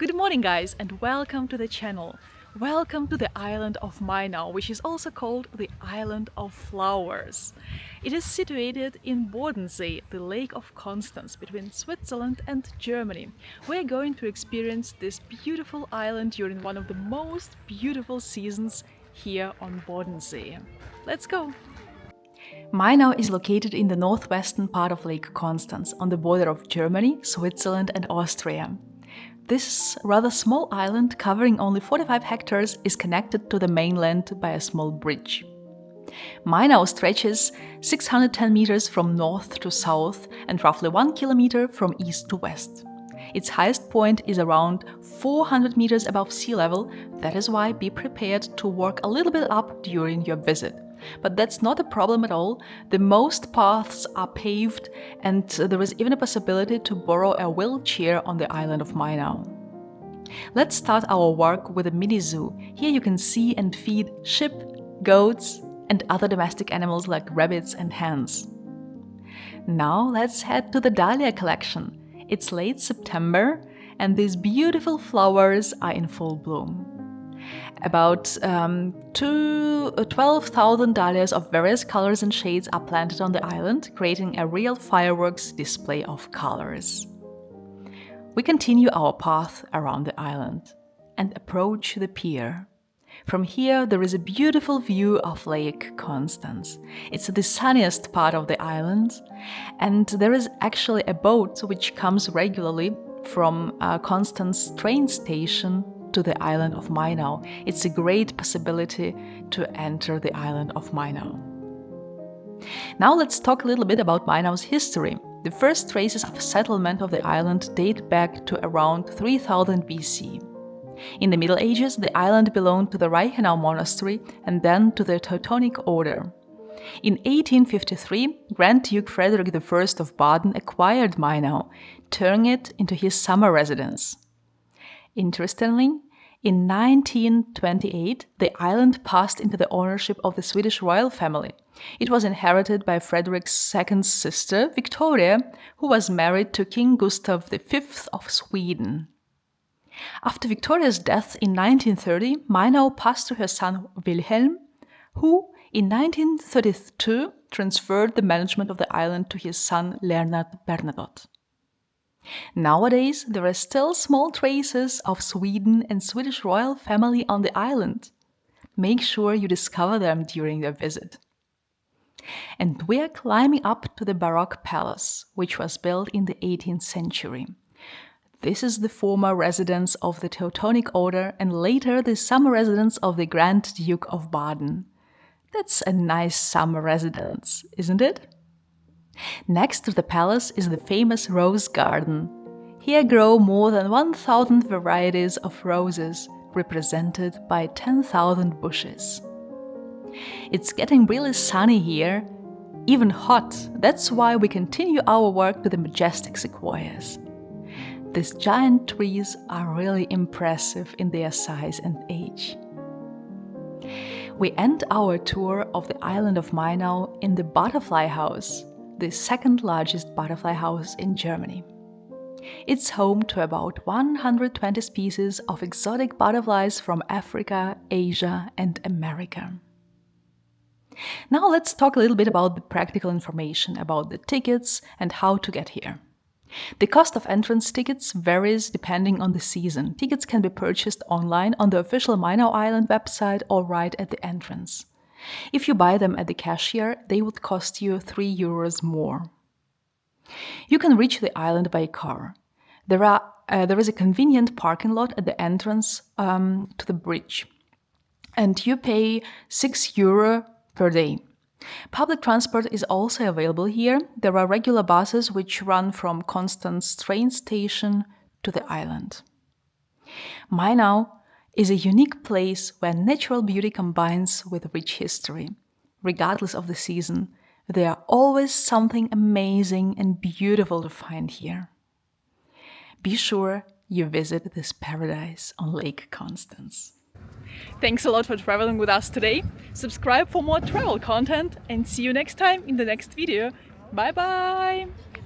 Good morning guys and welcome to the channel. Welcome to the island of MAINAU, which is also called the Island of Flowers. It is situated in Bodensee, the Lake of Constance, between Switzerland and Germany. We're going to experience this beautiful island during one of the most beautiful seasons here on Bodensee. Let's go! MAINAU is located in the northwestern part of Lake Constance, on the border of Germany, Switzerland and Austria. This rather small island, covering only 45 hectares, is connected to the mainland by a small bridge. MAINAU stretches 610 meters from north to south and roughly 1 kilometer from east to west. Its highest point is around 400 meters above sea level. That is why be prepared to walk a little bit up during your visit. But that's not a problem at all. The most paths are paved and there is even a possibility to borrow a wheelchair on the island of MAINAU. Let's start our walk with a mini zoo. Here you can see and feed sheep, goats and other domestic animals like rabbits and hens. Now let's head to the dahlia collection. It's late September and these beautiful flowers are in full bloom. About 12,000 dahlias of various colors and shades are planted on the island, creating a real fireworks display of colors. We continue our path around the island and approach the pier. From here there is a beautiful view of Lake Constance. It's the sunniest part of the island and there is actually a boat which comes regularly from Constance train station to the island of MAINAU. It's a great possibility to enter the island of MAINAU. Now let's talk a little bit about MAINAU's history. The first traces of settlement of the island date back to around 3000 BC. In the Middle Ages, the island belonged to the Reichenau monastery and then to the Teutonic Order. In 1853, Grand Duke Frederick I of Baden acquired MAINAU, turning it into his summer residence. Interestingly, in 1928, the island passed into the ownership of the Swedish royal family. It was inherited by Frederick's second sister, Victoria, who was married to King Gustav V of Sweden. After Victoria's death in 1930, MAINAU passed to her son Wilhelm, who in 1932 transferred the management of the island to his son Leonard Bernadotte. Nowadays, there are still small traces of Sweden and Swedish royal family on the island. Make sure you discover them during your visit. And we are climbing up to the Baroque palace, which was built in the 18th century. This is the former residence of the Teutonic Order and later the summer residence of the Grand Duke of Baden. That's a nice summer residence, isn't it? Next to the palace is the famous rose garden. Here grow more than 1,000 varieties of roses, represented by 10,000 bushes. It's getting really sunny here, even hot. That's why we continue our walk to the majestic sequoias. These giant trees are really impressive in their size and age. We end our tour of the island of MAINAU in the Butterfly House, the second largest butterfly house in Germany. It's home to about 120 species of exotic butterflies from Africa, Asia and America. Now let's talk a little bit about the practical information about the tickets and how to get here. The cost of entrance tickets varies depending on the season. Tickets can be purchased online on the official MAINAU Island website or right at the entrance. If you buy them at the cashier, they would cost you €3 more. You can reach the island by car. There is a convenient parking lot at the entrance to the bridge, and you pay €6 per day. Public transport is also available here. There are regular buses which run from Constance train station to the island. MAINAU is a unique place where natural beauty combines with rich history. Regardless of the season, there are always something amazing and beautiful to find here. Be sure you visit this paradise on Lake Constance. Thanks a lot for traveling with us today. Subscribe for more travel content and see you next time in the next video. Bye bye!